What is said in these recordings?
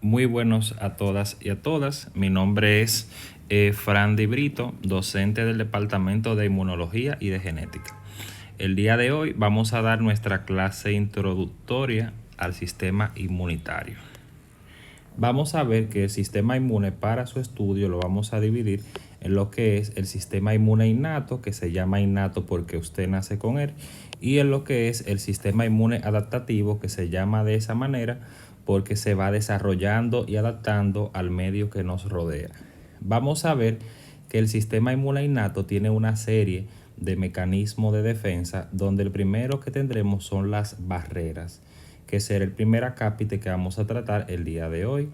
Muy buenos a todas y a todas. Mi nombre es Fran Di Brito, docente del Departamento de Inmunología y de Genética. El día de hoy vamos a dar nuestra clase introductoria al sistema inmunitario. Vamos a ver que el sistema inmune para su estudio lo vamos a dividir en lo que es el sistema inmune innato, que se llama innato porque usted nace con él, y en lo que es el sistema inmune adaptativo, que se llama de esa manera porque se va desarrollando y adaptando al medio que nos rodea. Vamos a ver que el sistema inmune innato tiene una serie de mecanismos de defensa, donde el primero que tendremos son las barreras, que será el primer acápite que vamos a tratar el día de hoy.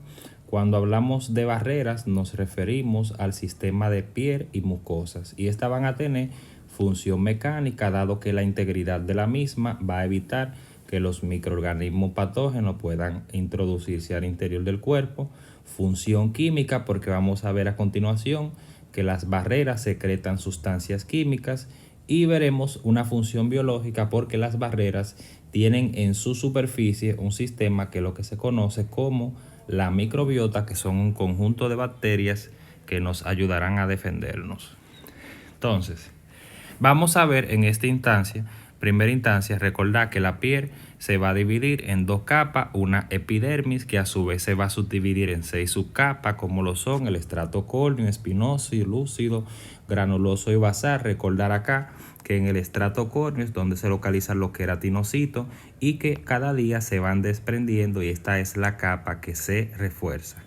Cuando hablamos de barreras nos referimos al sistema de piel y mucosas, y estas van a tener función mecánica, dado que la integridad de la misma va a evitar que los microorganismos patógenos puedan introducirse al interior del cuerpo. Función química, porque vamos a ver a continuación que las barreras secretan sustancias químicas, y veremos una función biológica porque las barreras tienen en su superficie un sistema que es lo que se conoce como la microbiota, que son un conjunto de bacterias que nos ayudarán a defendernos. Entonces, vamos a ver en esta primera instancia, recordar que la piel se va a dividir en dos capas, una epidermis que a su vez se va a subdividir en 6 subcapas, como lo son el estrato córneo, espinoso y lúcido, granuloso y basal. Recordar acá que en el estrato córneo es donde se localizan los queratinocitos y que cada día se van desprendiendo, y esta es la capa que se refuerza.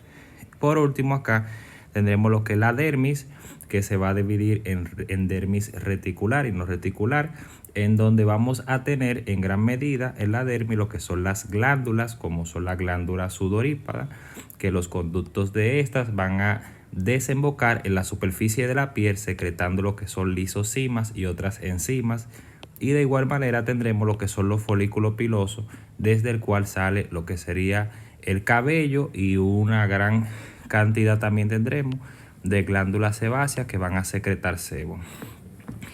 Por último, acá tendremos lo que es la dermis, que se va a dividir en dermis reticular y no reticular, en donde vamos a tener en gran medida en la dermis lo que son las glándulas, como son las glándulas sudoríparas, que los conductos de estas van a desembocar en la superficie de la piel, secretando lo que son lisosimas y otras enzimas. Y de igual manera tendremos lo que son los folículos pilosos, desde el cual sale lo que sería el cabello, y una gran cantidad también tendremos de glándulas sebáceas que van a secretar sebo.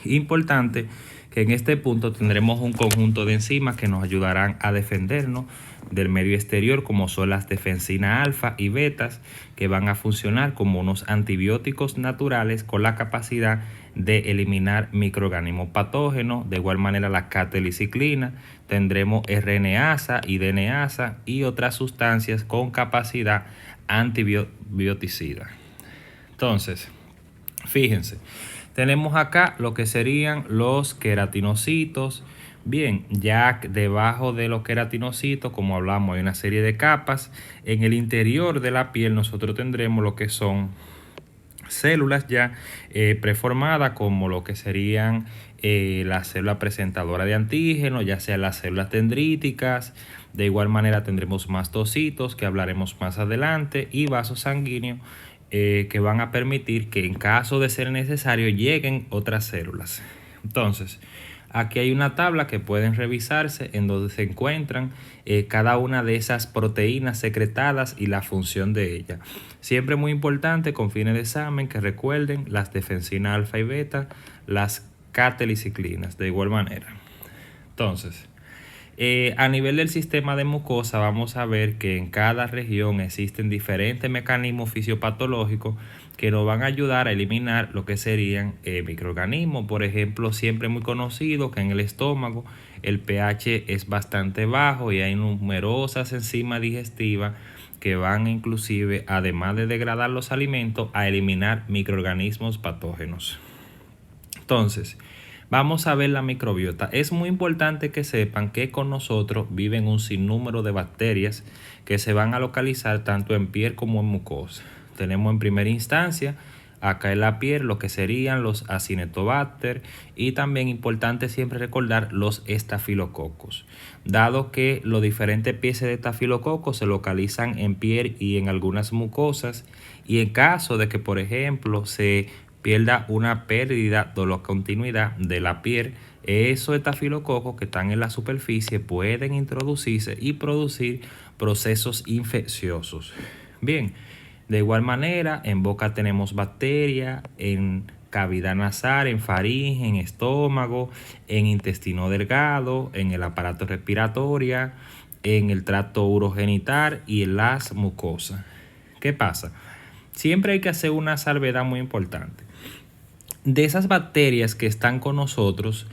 Importante que en este punto tendremos un conjunto de enzimas que nos ayudarán a defendernos del medio exterior, como son las defensinas alfa y betas, que van a funcionar como unos antibióticos naturales con la capacidad de eliminar microorganismos patógenos. De igual manera, la cateliciclina, tendremos RNasa y DNasa y otras sustancias con capacidad antibioticida. Entonces, fíjense, tenemos acá lo que serían los queratinocitos. Bien, ya debajo de los queratinocitos, como hablamos, hay una serie de capas. En el interior de la piel nosotros tendremos lo que son células ya preformadas, como lo que serían las células presentadoras de antígenos, ya sean las células dendríticas. De igual manera tendremos mastocitos, que hablaremos más adelante, y vasos sanguíneos, que van a permitir que en caso de ser necesario lleguen otras células. Entonces, aquí hay una tabla que pueden revisarse, en donde se encuentran cada una de esas proteínas secretadas y la función de ellas. Siempre muy importante con fines de examen que recuerden las defensinas alfa y beta, las cateliciclinas de igual manera. Entonces, a nivel del sistema de mucosa, vamos a ver que en cada región existen diferentes mecanismos fisiopatológicos que nos van a ayudar a eliminar lo que serían microorganismos. Por ejemplo, siempre muy conocido que en el estómago el pH es bastante bajo y hay numerosas enzimas digestivas que van inclusive, además de degradar los alimentos, a eliminar microorganismos patógenos. Entonces, vamos a ver la microbiota. Es muy importante que sepan que con nosotros viven un sinnúmero de bacterias que se van a localizar tanto en piel como en mucosa. Tenemos en primera instancia acá en la piel lo que serían los Acinetobacter, y también importante siempre recordar los estafilococos, dado que los diferentes especies de estafilococos se localizan en piel y en algunas mucosas, y en caso de que por ejemplo se pierda una pérdida de la continuidad de la piel, esos estafilococos que están en la superficie pueden introducirse y producir procesos infecciosos. Bien, de igual manera, en boca tenemos bacterias, en cavidad nasal, en faringe, en estómago, en intestino delgado, en el aparato respiratorio, en el tracto urogenital y en las mucosas. ¿Qué pasa? Siempre hay que hacer una salvedad muy importante. De esas bacterias que están con nosotros,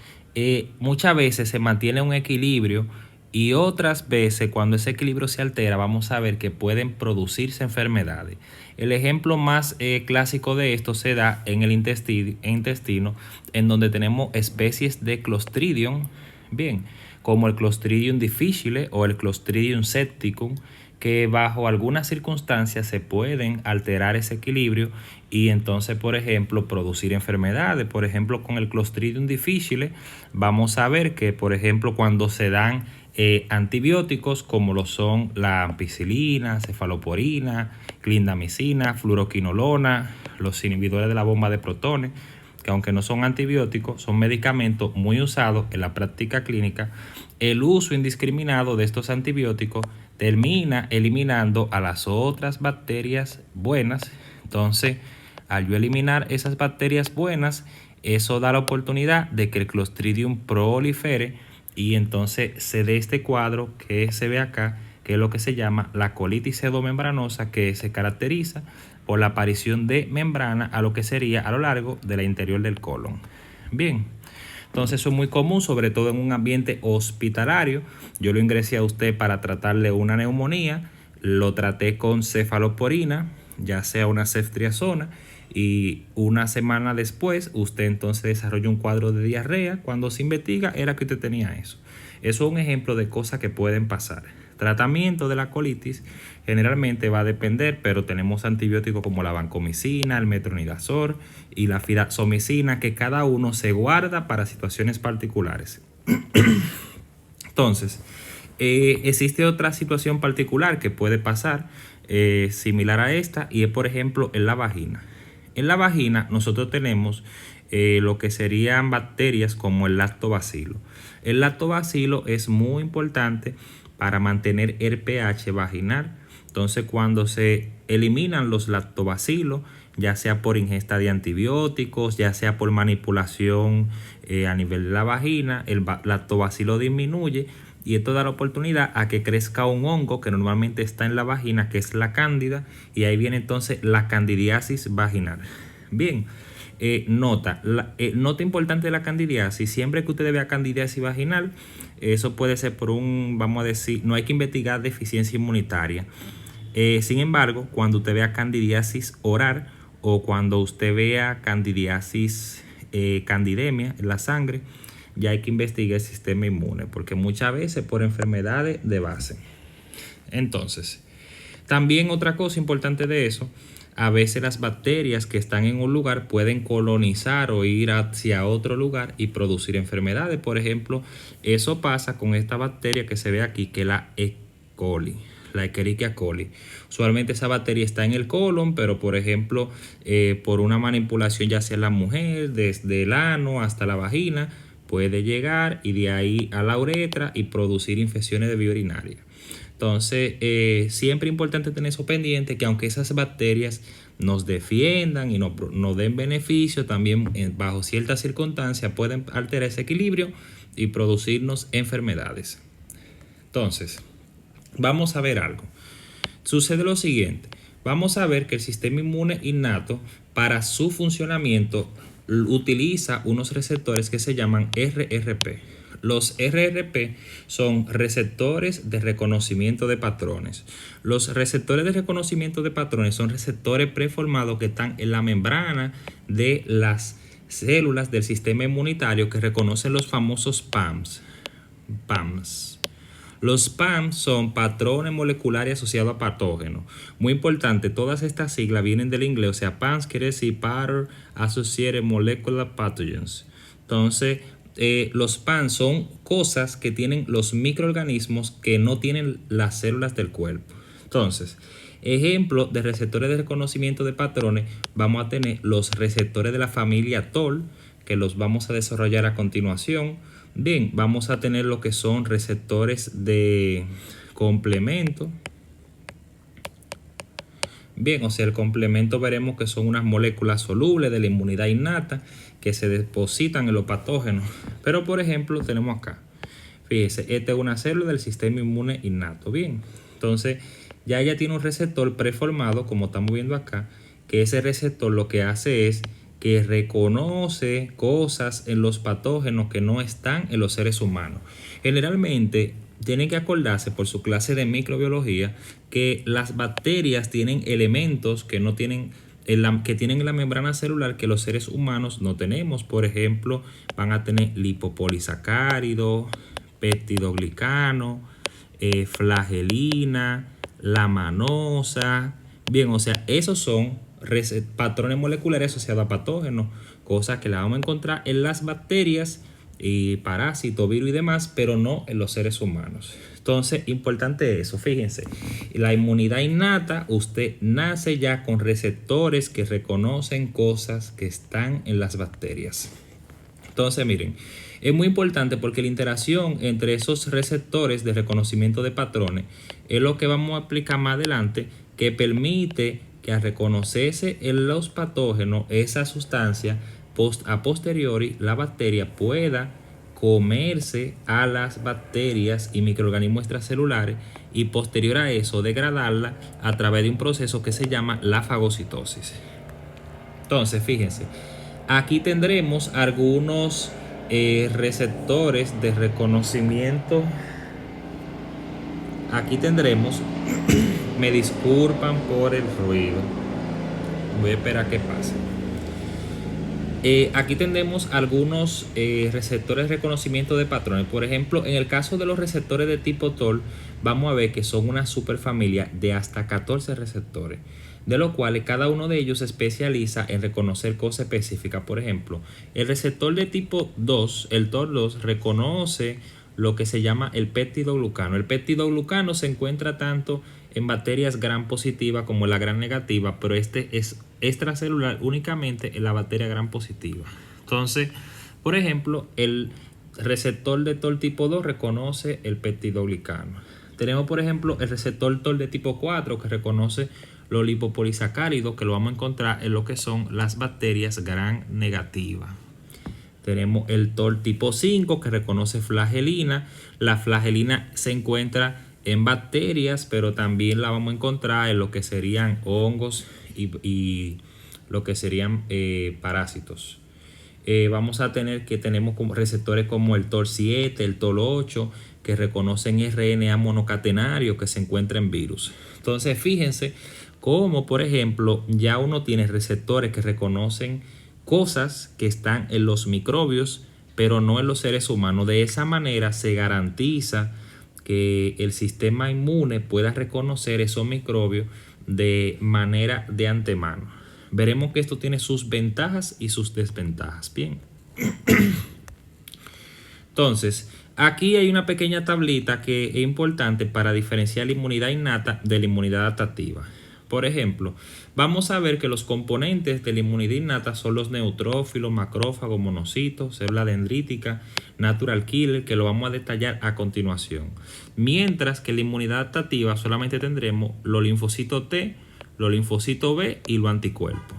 muchas veces se mantiene un equilibrio y otras veces cuando ese equilibrio se altera vamos a ver que pueden producirse enfermedades. El ejemplo más clásico de esto se da en el intestino en donde tenemos especies de Clostridium, bien, como el Clostridium difficile o el Clostridium septicum, que bajo algunas circunstancias se pueden alterar ese equilibrio y entonces, por ejemplo, producir enfermedades. Por ejemplo, con el Clostridium difficile vamos a ver que, por ejemplo, cuando se dan antibióticos como lo son la ampicilina, cefaloporina, clindamicina, fluoroquinolona, los inhibidores de la bomba de protones, que aunque no son antibióticos, son medicamentos muy usados en la práctica clínica. El uso indiscriminado de estos antibióticos termina eliminando a las otras bacterias buenas. Entonces, al yo eliminar esas bacterias buenas, eso da la oportunidad de que el Clostridium prolifere y entonces se dé este cuadro que se ve acá, que es lo que se llama la colitis pseudomembranosa, que se caracteriza por la aparición de membrana a lo que sería a lo largo de la interior del colon. Bien, entonces eso es muy común, sobre todo en un ambiente hospitalario. Yo lo ingresé a usted para tratarle una neumonía, lo traté con cefalosporina, ya sea una ceftriaxona, y una semana después usted entonces desarrolla un cuadro de diarrea. Cuando se investiga era que usted tenía eso. Eso es un ejemplo de cosas que pueden pasar. Tratamiento de la colitis generalmente va a depender, pero tenemos antibióticos como la vancomicina, el metronidazol y la fidaxomicina, que cada uno se guarda para situaciones particulares. Entonces, existe otra situación particular que puede pasar similar a esta, y es por ejemplo en la vagina. En la vagina nosotros tenemos lo que serían bacterias como el lactobacilo. El lactobacilo es muy importante para mantener el pH vaginal. Entonces, cuando se eliminan los lactobacilos, ya sea por ingesta de antibióticos, ya sea por manipulación a nivel de la vagina, el lactobacilo disminuye y esto da la oportunidad a que crezca un hongo que normalmente está en la vagina, que es la cándida, y ahí viene entonces la candidiasis vaginal. Bien, nota importante de la candidiasis: siempre que usted vea candidiasis vaginal, eso puede ser por vamos a decir, no hay que investigar deficiencia inmunitaria. Sin embargo, cuando usted vea candidiasis oral o cuando usted vea candidiasis candidemia en la sangre, ya hay que investigar el sistema inmune, porque muchas veces por enfermedades de base. Entonces, también otra cosa importante de eso: a veces las bacterias que están en un lugar pueden colonizar o ir hacia otro lugar y producir enfermedades. Por ejemplo, eso pasa con esta bacteria que se ve aquí, que es la E. coli, la Escherichia coli. Usualmente esa bacteria está en el colon, pero por ejemplo, por una manipulación ya sea en la mujer, desde el ano hasta la vagina, puede llegar y de ahí a la uretra y producir infecciones de vía urinaria. Entonces, siempre es importante tener eso pendiente, que aunque esas bacterias nos defiendan y nos den beneficio, también bajo ciertas circunstancias pueden alterar ese equilibrio y producirnos enfermedades. Entonces, vamos a ver algo. Sucede lo siguiente: vamos a ver que el sistema inmune innato, para su funcionamiento, utiliza unos receptores que se llaman RRP. Los RRP son receptores de reconocimiento de patrones. Los receptores de reconocimiento de patrones son receptores preformados que están en la membrana de las células del sistema inmunitario, que reconocen los famosos PAMs. Los PAMs son patrones moleculares asociados a patógenos. Muy importante, todas estas siglas vienen del inglés, o sea, PAMs quiere decir Pattern Associated Molecular Pathogens. Entonces, los PAMs son cosas que tienen los microorganismos que no tienen las células del cuerpo. Entonces, ejemplo de receptores de reconocimiento de patrones, vamos a tener los receptores de la familia TOL, que los vamos a desarrollar a continuación. Bien, vamos a tener lo que son receptores de complemento. Bien, o sea, el complemento veremos que son unas moléculas solubles de la inmunidad innata que se depositan en los patógenos. Pero, por ejemplo, tenemos acá. Fíjese, esta es una célula del sistema inmune innato. Bien, entonces ya ella tiene un receptor preformado, como estamos viendo acá, que ese receptor lo que hace es que reconoce cosas en los patógenos que no están en los seres humanos. Generalmente tienen que acordarse por su clase de microbiología que las bacterias tienen elementos que no tienen que tienen en la membrana celular que los seres humanos no tenemos. Por ejemplo, van a tener lipopolisacáridos, peptidoglicano, flagelina, la manosa. Bien, o sea, esos son patrones moleculares asociados a patógenos, cosas que la vamos a encontrar en las bacterias y parásitos, virus y demás, pero no en los seres humanos. Entonces, importante eso, fíjense, la inmunidad innata, usted nace ya con receptores que reconocen cosas que están en las bacterias. Entonces, miren, es muy importante porque la interacción entre esos receptores de reconocimiento de patrones es lo que vamos a explicar más adelante, que permite que al reconocerse en los patógenos esa sustancia, a posteriori la bacteria pueda comerse a las bacterias y microorganismos extracelulares y posterior a eso degradarla a través de un proceso que se llama la fagocitosis. Entonces, fíjense, aquí tendremos algunos receptores de reconocimiento. Aquí tendremos, me disculpan por el ruido, voy a esperar que pase. Aquí tenemos algunos receptores de reconocimiento de patrones. Por ejemplo, en el caso de los receptores de tipo TOL, vamos a ver que son una superfamilia de hasta 14 receptores, de los cuales cada uno de ellos se especializa en reconocer cosas específicas. Por ejemplo, el receptor de tipo 2, el TOL2, reconoce lo que se llama el peptidoglucano. El peptidoglucano se encuentra tanto en bacterias gram positiva como en la gram negativa, pero este es extracelular únicamente en la bacteria gram positiva. Entonces, por ejemplo, el receptor de TOL tipo 2 reconoce el peptidoglicano. Tenemos, por ejemplo, el receptor TOL de tipo 4 que reconoce los lipopolisacáridos, que lo vamos a encontrar en lo que son las bacterias gram negativas. Tenemos el TOL tipo 5 que reconoce flagelina. La flagelina se encuentra en bacterias, pero también la vamos a encontrar en lo que serían hongos y lo que serían parásitos. Vamos a tener que tenemos como receptores como el TOL7, el TOL8, que reconocen RNA monocatenario que se encuentra en virus. Entonces, fíjense cómo, por ejemplo, ya uno tiene receptores que reconocen cosas que están en los microbios, pero no en los seres humanos. De esa manera se garantiza que el sistema inmune pueda reconocer esos microbios de manera de antemano. Veremos que esto tiene sus ventajas y sus desventajas. Bien. Entonces, aquí hay una pequeña tablita que es importante para diferenciar la inmunidad innata de la inmunidad adaptativa. Por ejemplo, vamos a ver que los componentes de la inmunidad innata son los neutrófilos, macrófagos, monocitos, célula dendrítica, natural killer, que lo vamos a detallar a continuación. Mientras que la inmunidad adaptativa solamente tendremos los linfocitos T, los linfocitos B y los anticuerpos.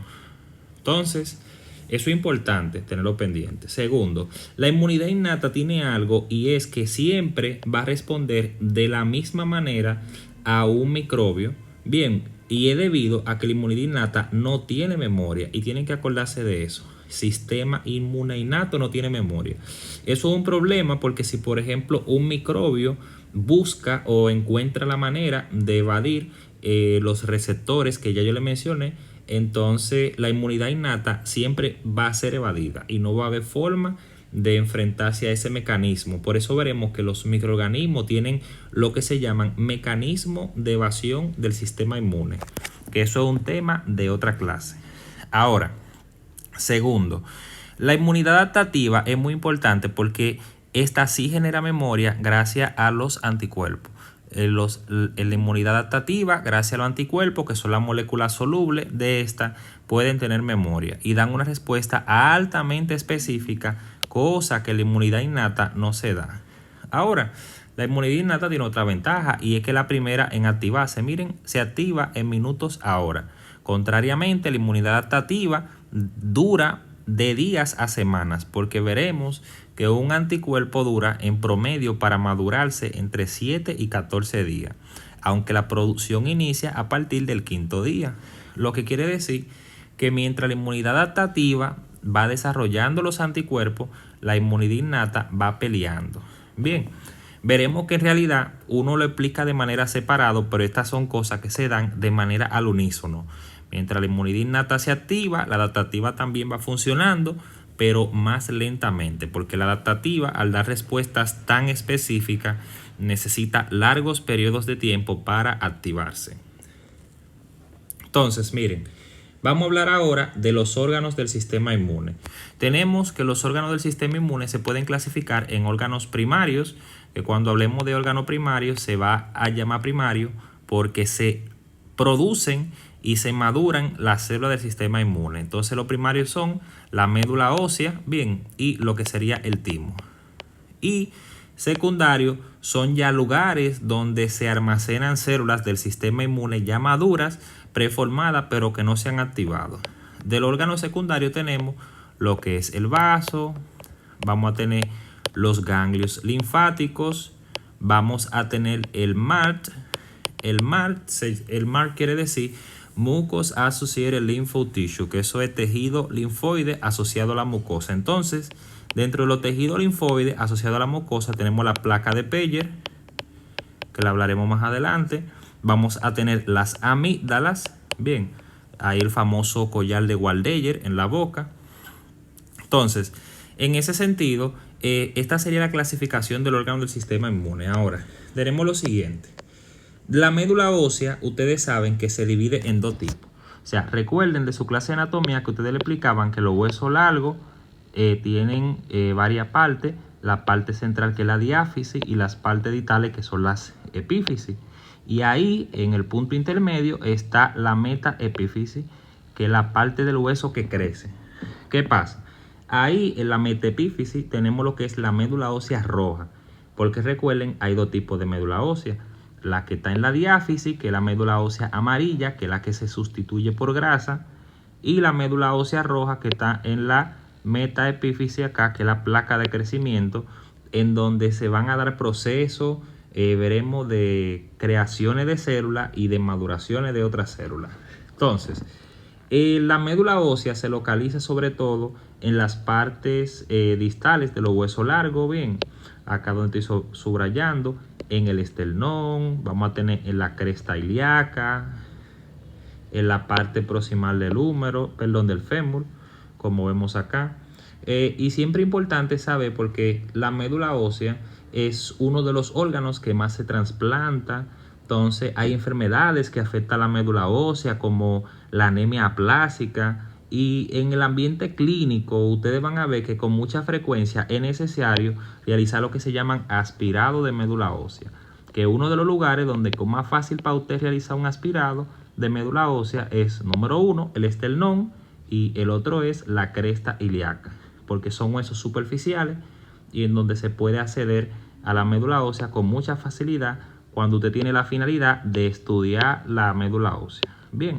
Entonces, eso es importante tenerlo pendiente. Segundo, la inmunidad innata tiene algo y es que siempre va a responder de la misma manera a un microbio. Bien, y es debido a que la inmunidad innata no tiene memoria y tienen que acordarse de eso. Sistema inmune innato no tiene memoria. Eso es un problema porque si, por ejemplo, un microbio busca o encuentra la manera de evadir los receptores que ya yo le mencioné, entonces la inmunidad innata siempre va a ser evadida y no va a haber forma de enfrentarse a ese mecanismo. Por eso veremos que los microorganismos tienen lo que se llaman mecanismos de evasión del sistema inmune, que eso es un tema de otra clase. Ahora, segundo, la inmunidad adaptativa es muy importante porque esta sí genera memoria gracias a los anticuerpos. La inmunidad adaptativa, gracias a los anticuerpos, que son las moléculas solubles de esta, pueden tener memoria y dan una respuesta altamente específica, cosa que la inmunidad innata no se da. Ahora, la inmunidad innata tiene otra ventaja y es que la primera en activarse, miren, se activa en minutos a hora. Contrariamente, la inmunidad adaptativa dura de días a semanas, porque veremos que un anticuerpo dura en promedio para madurarse entre 7 y 14 días, aunque la producción inicia a partir del quinto día. Lo que quiere decir que mientras la inmunidad adaptativa va desarrollando los anticuerpos, la inmunidad innata va peleando. Bien, veremos que en realidad uno lo explica de manera separada, pero estas son cosas que se dan de manera al unísono. Mientras la inmunidad innata se activa, la adaptativa también va funcionando, pero más lentamente, porque la adaptativa, al dar respuestas tan específicas, necesita largos periodos de tiempo para activarse. Entonces, miren, vamos a hablar ahora de los órganos del sistema inmune. Tenemos que los órganos del sistema inmune se pueden clasificar en órganos primarios, que cuando hablemos de órgano primario se va a llamar primario porque se producen y se maduran las células del sistema inmune. Entonces los primarios son la médula ósea, bien, y lo que sería el timo. Y secundarios son ya lugares donde se almacenan células del sistema inmune ya maduras, preformadas, pero que no se han activado. Del órgano secundario tenemos lo que es el vaso, vamos a tener los ganglios linfáticos, vamos a tener el MART. El MART quiere decir Mucous Associated Lymphoid Tissue, que eso es tejido linfoide asociado a la mucosa. Entonces, dentro de los tejidos linfoides asociados a la mucosa tenemos la placa de Peyer, que la hablaremos más adelante. Vamos a tener las amígdalas, bien, ahí el famoso collar de Waldeyer en la boca. Entonces, en ese sentido, esta sería la clasificación del órgano del sistema inmune. Ahora, tenemos lo siguiente. La médula ósea, ustedes saben que se divide en dos tipos. O sea, recuerden de su clase de anatomía que ustedes le explicaban que los huesos largos tienen varias partes. La parte central que es la diáfisis y las partes distales que son las epífisis. Y ahí, en el punto intermedio, está la metaepífisis, que es la parte del hueso que crece. ¿Qué pasa? Ahí en la metaepífisis tenemos lo que es la médula ósea roja. Porque recuerden, hay dos tipos de médula ósea. La que está en la diáfisis, que es la médula ósea amarilla, que es la que se sustituye por grasa, y la médula ósea roja, que está en la metaepífisis acá, que es la placa de crecimiento, en donde se van a dar procesos, veremos, de creaciones de células y de maduraciones de otras células. Entonces, la médula ósea se localiza sobre todo en las partes distales de los huesos largos, bien, acá donde estoy subrayando, en el esternón, vamos a tener en la cresta ilíaca, en la parte proximal del húmero, perdón, del fémur, como vemos acá. Y siempre importante saber porque la médula ósea es uno de los órganos que más se trasplanta. Entonces hay enfermedades que afectan a la médula ósea como la anemia aplásica. Y en el ambiente clínico ustedes van a ver que con mucha frecuencia es necesario realizar lo que se llaman aspirado de médula ósea, que es uno de los lugares donde es más fácil para usted realizar un aspirado de médula ósea es, número uno, el esternón, y el otro es la cresta ilíaca, porque son huesos superficiales y en donde se puede acceder a la médula ósea con mucha facilidad cuando usted tiene la finalidad de estudiar la médula ósea. Bien,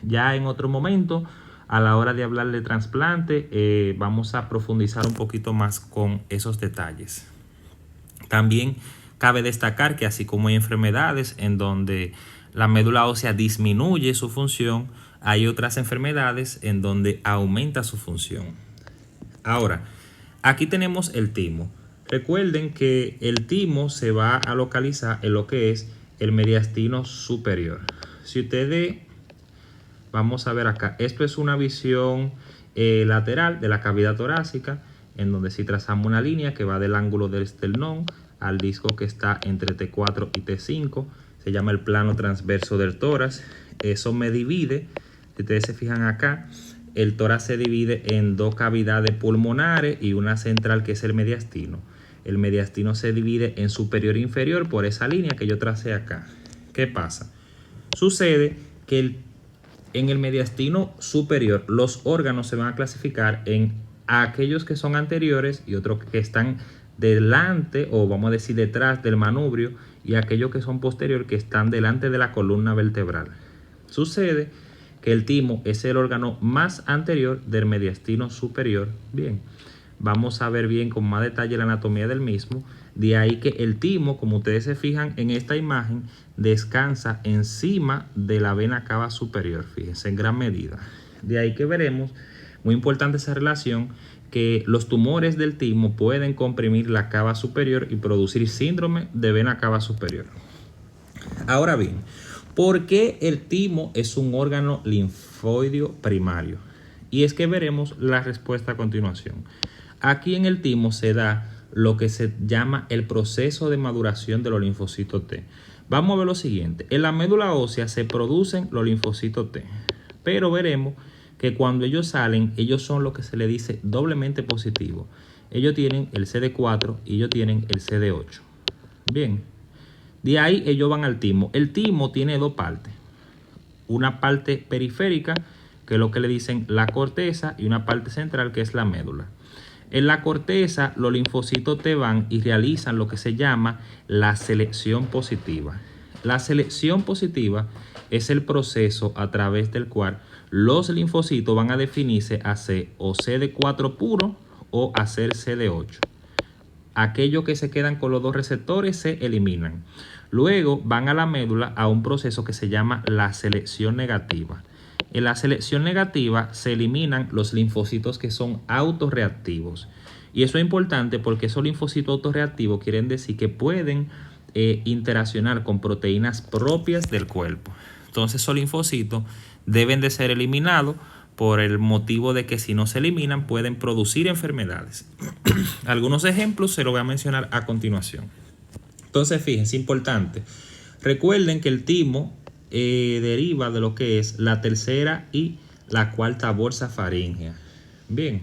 ya en otro momento, a la hora de hablar de trasplante, vamos a profundizar un poquito más con esos detalles. También cabe destacar que así como hay enfermedades en donde la médula ósea disminuye su función, hay otras enfermedades en donde aumenta su función. Ahora, aquí tenemos el timo. Recuerden que el timo se va a localizar en lo que es el mediastino superior. Si ustedes, vamos a ver acá, esto es una visión lateral de la cavidad torácica, en donde si trazamos una línea que va del ángulo del esternón al disco que está entre T4 y T5, se llama el plano transverso del tórax. Eso me divide, si ustedes se fijan acá, el tórax se divide en dos cavidades pulmonares y una central que es el mediastino. El mediastino se divide en superior e inferior por esa línea que yo tracé acá. ¿Qué pasa? Sucede que en el mediastino superior los órganos se van a clasificar en aquellos que son anteriores y otros que están delante, o vamos a decir detrás del manubrio, y aquellos que son posteriores que están delante de la columna vertebral. Sucede que el timo es el órgano más anterior del mediastino superior. Bien, vamos a ver bien con más detalle la anatomía del mismo. De ahí que el timo, como ustedes se fijan en esta imagen, descansa encima de la vena cava superior, fíjense, en gran medida. De ahí que veremos, muy importante esa relación, que los tumores del timo pueden comprimir la cava superior y producir síndrome de vena cava superior. Ahora bien, ¿por qué el timo es un órgano linfoideo primario? Y es que veremos la respuesta a continuación. Aquí en el timo se da lo que se llama el proceso de maduración de los linfocitos T. Vamos a ver lo siguiente. En la médula ósea se producen los linfocitos T, pero veremos que cuando ellos salen, ellos son lo que se le dice doblemente positivo. Ellos tienen el CD4 y ellos tienen el CD8. Bien, de ahí ellos van al timo. El timo tiene dos partes. Una parte periférica, que es lo que le dicen la corteza, y una parte central, que es la médula. En la corteza, los linfocitos T van y realizan lo que se llama la selección positiva. La selección positiva es el proceso a través del cual los linfocitos van a definirse a ser o CD4 puro o a ser CD8. Aquellos que se quedan con los dos receptores se eliminan. Luego van a la médula a un proceso que se llama la selección negativa. En la selección negativa se eliminan los linfocitos que son autorreactivos. Y eso es importante porque esos linfocitos autorreactivos quieren decir que pueden interaccionar con proteínas propias del cuerpo. Entonces esos linfocitos deben de ser eliminados por el motivo de que si no se eliminan pueden producir enfermedades. Algunos ejemplos se los voy a mencionar a continuación. Entonces fíjense, importante. Recuerden que el timo deriva de lo que es la tercera y la cuarta bolsa faríngea. Bien,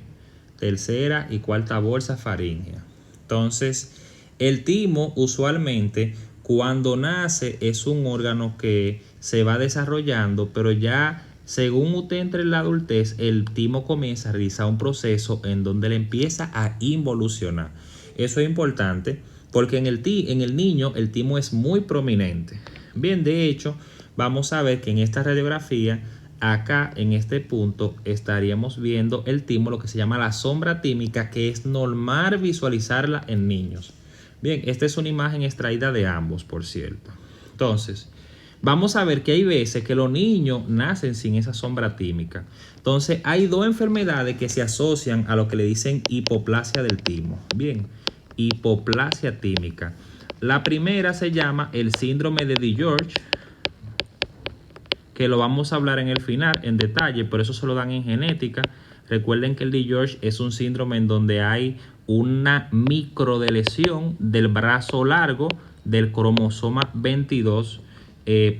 tercera y cuarta bolsa faríngea. Entonces, el timo usualmente cuando nace es un órgano que se va desarrollando, pero ya según usted entre en la adultez, el timo comienza a realizar un proceso en donde le empieza a involucionar. Eso es importante porque en el niño el timo es muy prominente. Bien, de hecho, vamos a ver que en esta radiografía, acá en este punto, estaríamos viendo el timo, lo que se llama la sombra tímica, que es normal visualizarla en niños. Bien, esta es una imagen extraída de ambos, por cierto. Entonces, vamos a ver que hay veces que los niños nacen sin esa sombra tímica. Entonces, hay dos enfermedades que se asocian a lo que le dicen hipoplasia del timo. Bien, hipoplasia tímica. La primera se llama el síndrome de DiGeorge, que lo vamos a hablar en el final en detalle, por eso se lo dan en genética. Recuerden que el DiGeorge es un síndrome en donde hay una microdeleción del brazo largo del cromosoma 22.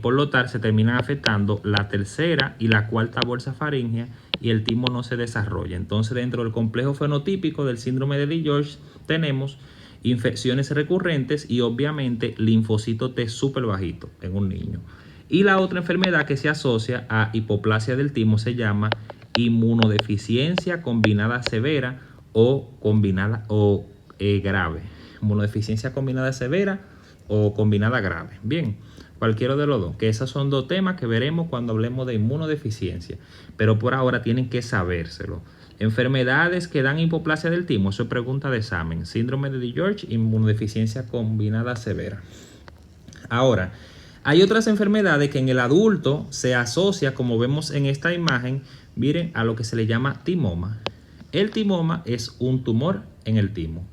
Por lo tal, se terminan afectando la tercera y la cuarta bolsa faríngea y el timo no se desarrolla. Entonces, dentro del complejo fenotípico del síndrome de DiGeorge tenemos infecciones recurrentes y obviamente linfocito T súper bajito en un niño. Y la otra enfermedad que se asocia a hipoplasia del timo se llama inmunodeficiencia combinada severa o combinada o grave. Inmunodeficiencia combinada severa o combinada grave. Bien, cualquiera de los dos, que esos son dos temas que veremos cuando hablemos de inmunodeficiencia, pero por ahora tienen que sabérselo. Enfermedades que dan hipoplasia del timo, eso es pregunta de examen. Síndrome de DiGeorge, inmunodeficiencia combinada severa. Ahora, hay otras enfermedades que en el adulto se asocia, como vemos en esta imagen, miren, a lo que se le llama timoma. El timoma es un tumor en el timo.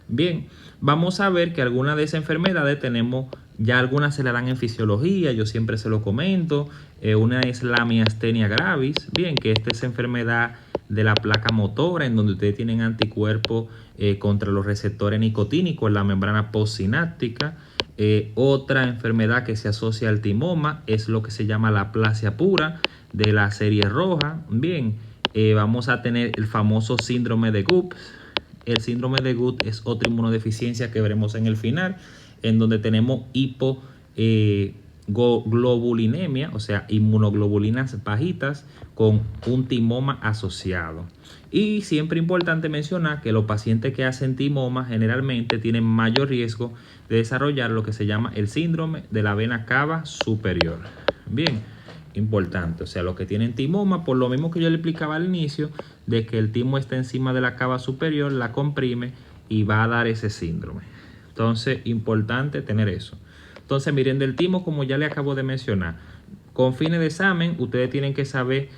Bien, vamos a ver que algunas de esas enfermedades tenemos, ya algunas se le dan en fisiología, yo siempre se lo comento. Una es la miastenia gravis, bien, que esta es enfermedad de la placa motora, en donde ustedes tienen anticuerpos contra los receptores nicotínicos en la membrana postsináptica. Otra enfermedad que se asocia al timoma es lo que se llama la aplasia pura de la serie roja. Bien, vamos a tener el famoso síndrome de Gutt. El síndrome de Gutt es otra inmunodeficiencia que veremos en el final, en donde tenemos hipoglobulinemia, o sea, inmunoglobulinas bajitas con un timoma asociado. Y siempre importante mencionar que los pacientes que hacen timoma generalmente tienen mayor riesgo de desarrollar lo que se llama el síndrome de la vena cava superior. Bien, importante. O sea, los que tienen timoma, por lo mismo que yo le explicaba al inicio, de que el timo está encima de la cava superior, la comprime y va a dar ese síndrome. Entonces, importante tener eso. Entonces, miren, del timo, como ya le acabo de mencionar, con fines de examen, ustedes tienen que saber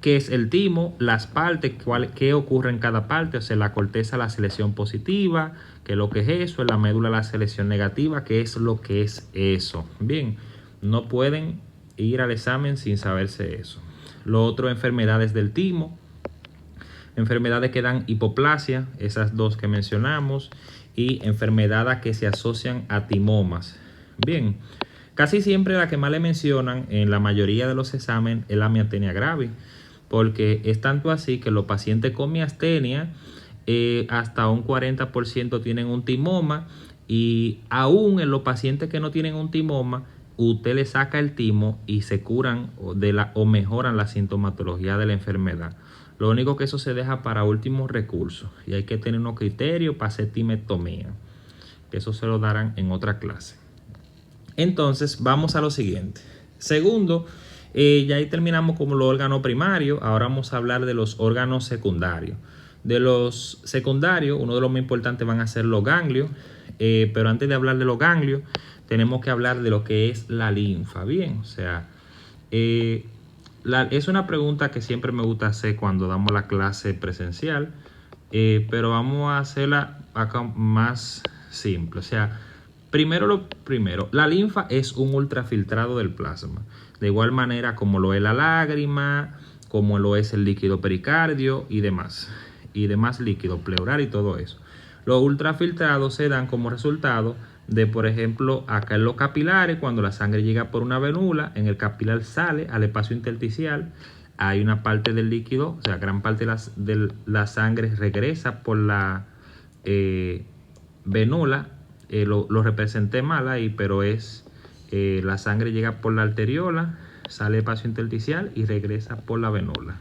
qué es el timo, las partes, qué ocurre en cada parte, o sea, la corteza, la selección positiva, qué es lo que es eso, la médula, la selección negativa, qué es lo que es eso. Bien, no pueden ir al examen sin saberse eso. Lo otro, enfermedades del timo, enfermedades que dan hipoplasia, esas dos que mencionamos, y enfermedades que se asocian a timomas. Bien, casi siempre la que más le mencionan en la mayoría de los exámenes es la miastenia gravis, porque es tanto así que los pacientes con miastenia hasta un 40% tienen un timoma, y aún en los pacientes que no tienen un timoma, usted le saca el timo y se curan o mejoran la sintomatología de la enfermedad. Lo único que eso se deja para últimos recursos y hay que tener unos criterios para hacer timectomía, que eso se lo darán en otra clase. Entonces vamos a lo siguiente. Segundo, ya ahí terminamos con los órganos primarios. Ahora vamos a hablar de los órganos secundarios. De los secundarios, uno de los más importantes van a ser los ganglios. Pero antes de hablar de los ganglios, tenemos que hablar de lo que es la linfa. Bien, o sea, es una pregunta que siempre me gusta hacer cuando damos la clase presencial, pero vamos a hacerla acá más simple. O sea, primero, la linfa es un ultrafiltrado del plasma, de igual manera como lo es la lágrima, como lo es el líquido pericardio y demás líquido pleural y todo eso. Los ultrafiltrados se dan como resultado de, por ejemplo, acá en los capilares, cuando la sangre llega por una venula, en el capilar sale al espacio intersticial, hay una parte del líquido, o sea, gran parte de la sangre regresa por la venula. Lo representé mal ahí, pero es la sangre llega por la arteriola, sale al espacio intersticial y regresa por la venula.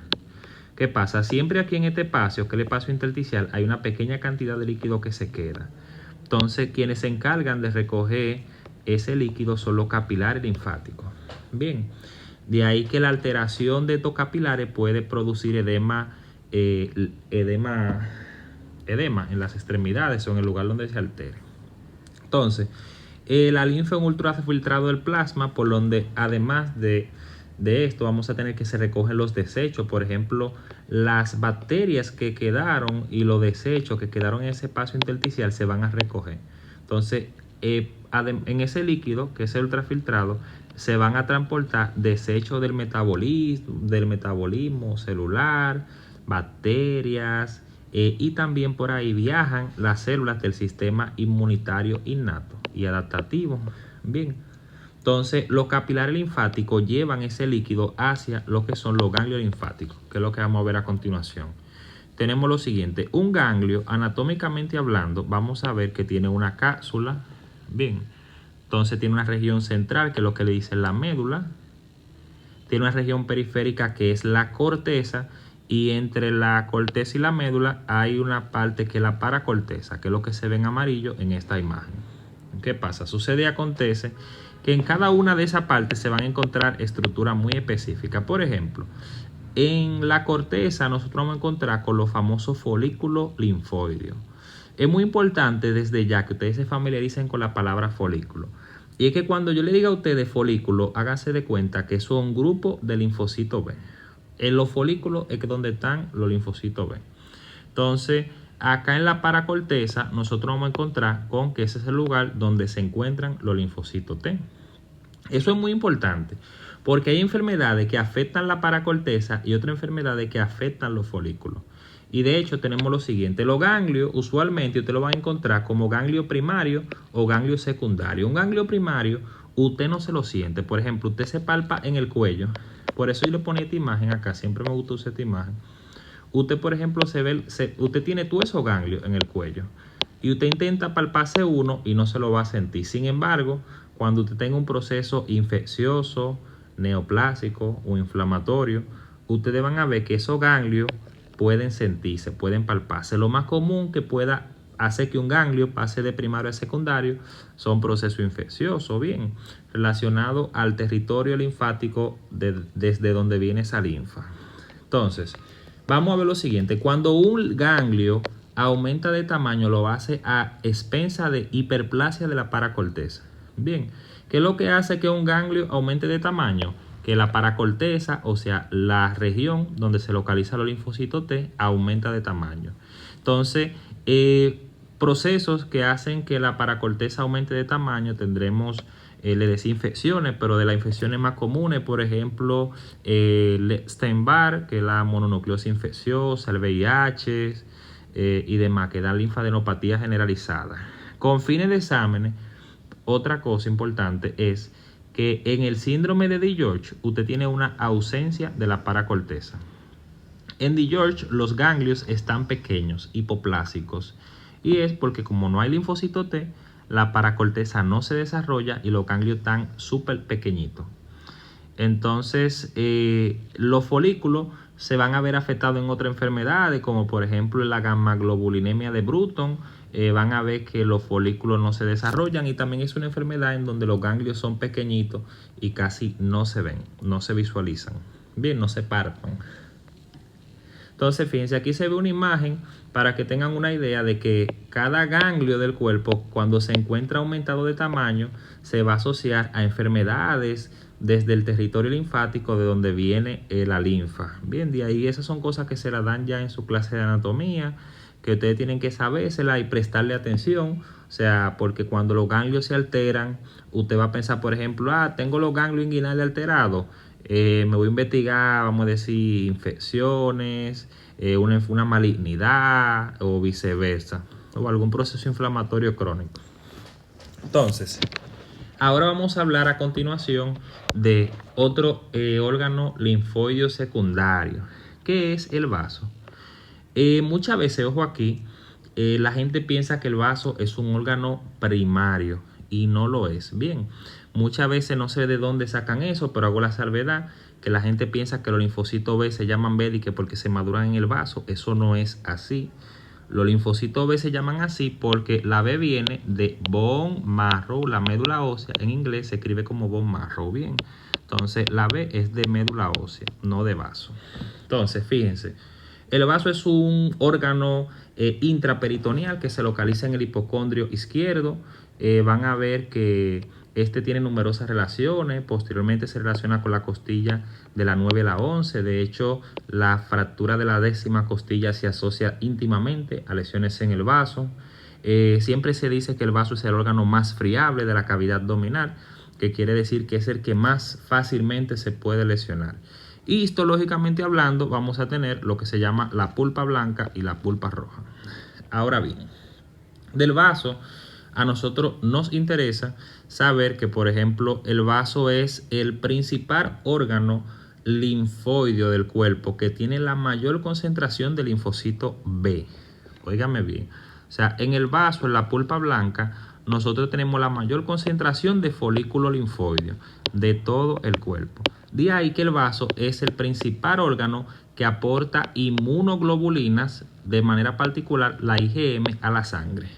¿Qué pasa? Siempre aquí en este espacio, que es el espacio intersticial, hay una pequeña cantidad de líquido que se queda. Entonces, quienes se encargan de recoger ese líquido son los capilares linfáticos. Bien, de ahí que la alteración de estos capilares puede producir edema en las extremidades o en el lugar donde se altere. Entonces, la linfa es un ultrafiltrado del plasma, por donde además de esto vamos a tener que se recogen los desechos, por ejemplo, las bacterias que quedaron y los desechos que quedaron en ese espacio intersticial se van a recoger. Entonces, en ese líquido, que es el ultrafiltrado, se van a transportar desechos del metabolismo celular, bacterias, y también por ahí viajan las células del sistema inmunitario innato y adaptativo. Bien, entonces los capilares linfáticos llevan ese líquido hacia lo que son los ganglios linfáticos, que es lo que vamos a ver a continuación. Tenemos lo siguiente: un ganglio, anatómicamente hablando, vamos a ver que tiene una cápsula. Bien, entonces tiene una región central, que es lo que le dicen la médula. Tiene una región periférica, que es la corteza. Y entre la corteza y la médula hay una parte que es la paracorteza, que es lo que se ve en amarillo en esta imagen. ¿Qué pasa? Sucede y acontece que en cada una de esas partes se van a encontrar estructuras muy específicas. Por ejemplo, en la corteza nosotros vamos a encontrar con los famosos folículos linfoideos. Es muy importante desde ya que ustedes se familiaricen con la palabra folículo. Y es que cuando yo le diga a ustedes folículo, háganse de cuenta que son un grupo de linfocitos B. En los folículos es donde están los linfocitos B. Entonces, acá en la paracorteza, nosotros vamos a encontrar con que ese es el lugar donde se encuentran los linfocitos T. Eso es muy importante, porque hay enfermedades que afectan la paracorteza y otras enfermedades que afectan los folículos. Y de hecho tenemos lo siguiente: los ganglios, usualmente usted lo va a encontrar como ganglio primario o ganglio secundario. Un ganglio primario, usted no se lo siente. Por ejemplo, usted se palpa en el cuello. Por eso yo le ponía esta imagen acá, siempre me gusta usar esta imagen. Usted, por ejemplo, usted tiene todo esos ganglios en el cuello y usted intenta palparse uno y no se lo va a sentir. Sin embargo, cuando usted tenga un proceso infeccioso, neoplásico o inflamatorio, ustedes van a ver que esos ganglios pueden sentirse, pueden palparse. Lo más común que pueda hace que un ganglio pase de primario a secundario son procesos infecciosos, bien, relacionado al territorio linfático desde donde viene esa linfa. Entonces, vamos a ver lo siguiente. Cuando un ganglio aumenta de tamaño, lo hace a expensa de hiperplasia de la paracorteza. Bien, ¿qué es lo que hace que un ganglio aumente de tamaño? Que la paracorteza, o sea, la región donde se localiza los linfocitos T, aumenta de tamaño. Entonces, procesos que hacen que la paracorteza aumente de tamaño, tendremos le decía infecciones, pero de las infecciones más comunes, por ejemplo, el Epstein-Barr, que es la mononucleosis infecciosa, el VIH y demás, que dan linfadenopatía generalizada. Con fines de exámenes, otra cosa importante es que en el síndrome de DiGeorge usted tiene una ausencia de la paracorteza. En DiGeorge los ganglios están pequeños, hipoplásicos, y es porque como no hay linfocito T, la paracorteza no se desarrolla y los ganglios están súper pequeñitos. Entonces, los folículos se van a ver afectados en otras enfermedades, como por ejemplo la gamma-globulinemia de Bruton. Van a ver que los folículos no se desarrollan y también es una enfermedad en donde los ganglios son pequeñitos y casi no se ven, no se visualizan. Bien, no se palpan. Entonces, fíjense, aquí se ve una imagen para que tengan una idea de que cada ganglio del cuerpo, cuando se encuentra aumentado de tamaño, se va a asociar a enfermedades desde el territorio linfático de donde viene la linfa. Bien, de ahí esas son cosas que se las dan ya en su clase de anatomía, que ustedes tienen que sabérsela y prestarle atención. O sea, porque cuando los ganglios se alteran, usted va a pensar, por ejemplo, tengo los ganglios inguinales alterados. Me voy a investigar, vamos a decir, infecciones, una malignidad o viceversa, o algún proceso inflamatorio crónico. Entonces, ahora vamos a hablar a continuación de otro órgano linfoideo secundario, que es el vaso. Muchas veces, ojo aquí, la gente piensa que el vaso es un órgano primario y no lo es. Bien, muchas veces no sé de dónde sacan eso, pero hago la salvedad que la gente piensa que los linfocitos B se llaman B porque se maduran en el vaso. Eso no es así. Los linfocitos B se llaman así porque la B viene de bone marrow, la médula ósea. En inglés se escribe como bone marrow. Bien, entonces la B es de médula ósea, no de vaso. Entonces, fíjense, el vaso es un órgano intraperitoneal que se localiza en el hipocondrio izquierdo. Van a ver que este tiene numerosas relaciones. Posteriormente se relaciona con la costilla de la 9 a la 11. De hecho, la fractura de la 10ª costilla se asocia íntimamente a lesiones en el vaso. Siempre se dice que el vaso es el órgano más friable de la cavidad abdominal, que quiere decir que es el que más fácilmente se puede lesionar. Y histológicamente hablando, vamos a tener lo que se llama la pulpa blanca y la pulpa roja. Ahora bien, del vaso a nosotros nos interesa saber que, por ejemplo, el vaso es el principal órgano linfoideo del cuerpo que tiene la mayor concentración de linfocito B. Óigame bien. O sea, en el vaso, en la pulpa blanca, nosotros tenemos la mayor concentración de folículo linfoideo de todo el cuerpo. De ahí que el vaso es el principal órgano que aporta inmunoglobulinas, de manera particular la IgM, a la sangre.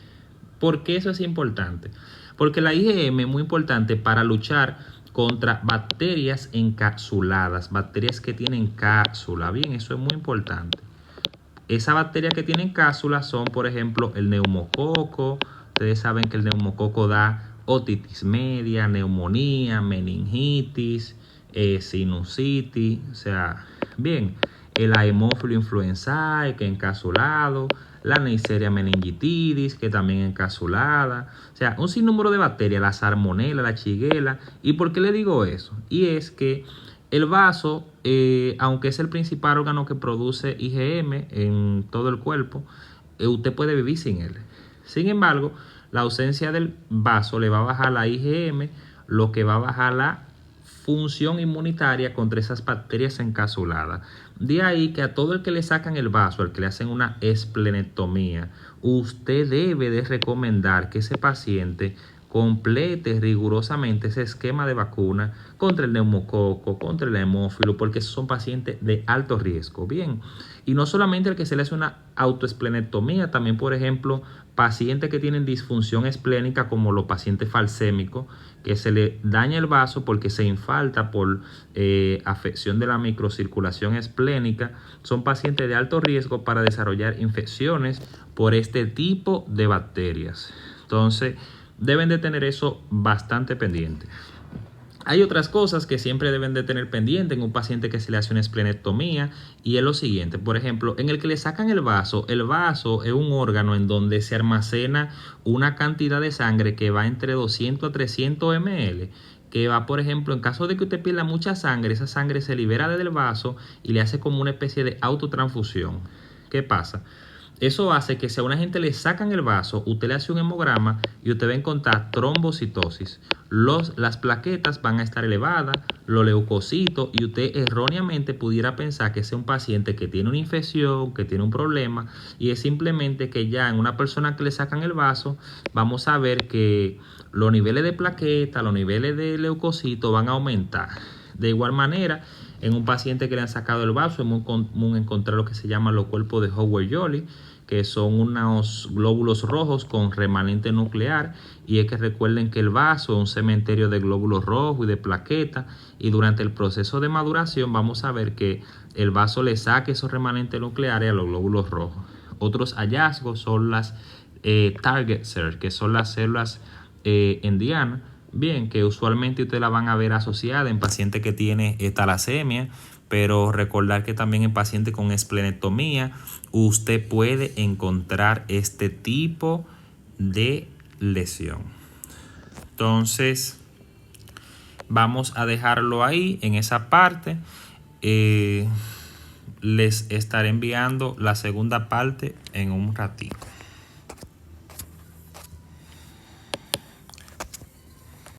¿Por qué eso es importante? Porque la IgM es muy importante para luchar contra bacterias encapsuladas, bacterias que tienen cápsula. Bien, eso es muy importante. Esas bacterias que tienen cápsula son, por ejemplo, el neumococo. Ustedes saben que el neumococo da otitis media, neumonía, meningitis, sinusitis. O sea, bien, el Haemophilus influenzae, que es encapsulado, la Neisseria meningitidis, que también es encapsulada. O sea, un sinnúmero de bacterias, la salmonela, la shigella. ¿Y por qué le digo eso? Y es que el vaso, aunque es el principal órgano que produce IgM en todo el cuerpo, usted puede vivir sin él. Sin embargo, la ausencia del vaso le va a bajar la IgM, lo que va a bajar la función inmunitaria contra esas bacterias encapsuladas. De ahí que a todo el que le sacan el vaso, al que le hacen una esplenectomía, usted debe de recomendar que ese paciente complete rigurosamente ese esquema de vacuna contra el neumococo, contra el hemófilo, porque esos son pacientes de alto riesgo. Bien, y no solamente el que se le hace una autoesplenectomía, también, por ejemplo, pacientes que tienen disfunción esplénica, como los pacientes falsémicos, que se le daña el vaso porque se infalta por afección de la microcirculación esplénica, son pacientes de alto riesgo para desarrollar infecciones por este tipo de bacterias. Entonces, deben de tener eso bastante pendiente. Hay otras cosas que siempre deben de tener pendiente en un paciente que se le hace una esplenectomía, y es lo siguiente. Por ejemplo, en el que le sacan el vaso es un órgano en donde se almacena una cantidad de sangre que va entre 200 a 300 ml, que va, por ejemplo, en caso de que usted pierda mucha sangre, esa sangre se libera del vaso y le hace como una especie de autotransfusión. ¿Qué pasa? Eso hace que si a una gente le sacan el vaso, usted le hace un hemograma y usted va a encontrar trombocitosis. Las plaquetas van a estar elevadas, los leucocitos, y usted erróneamente pudiera pensar que es un paciente que tiene una infección, que tiene un problema, y es simplemente que ya en una persona que le sacan el vaso, vamos a ver que los niveles de plaquetas, los niveles de leucocitos van a aumentar. De igual manera, en un paciente que le han sacado el vaso, es muy común encontrar lo que se llaman los cuerpos de Howard-Jolly, que son unos glóbulos rojos con remanente nuclear, y es que recuerden que el vaso es un cementerio de glóbulos rojos y de plaquetas, y durante el proceso de maduración vamos a ver que el vaso le saca esos remanentes nucleares a los glóbulos rojos. Otros hallazgos son las target cells, que son las células endianas, bien, que usualmente ustedes la van a ver asociada en pacientes que tienen talasemia, pero recordar que también en pacientes con esplenectomía usted puede encontrar este tipo de lesión. Entonces, vamos a dejarlo ahí en esa parte. Les estaré enviando la segunda parte en un ratito.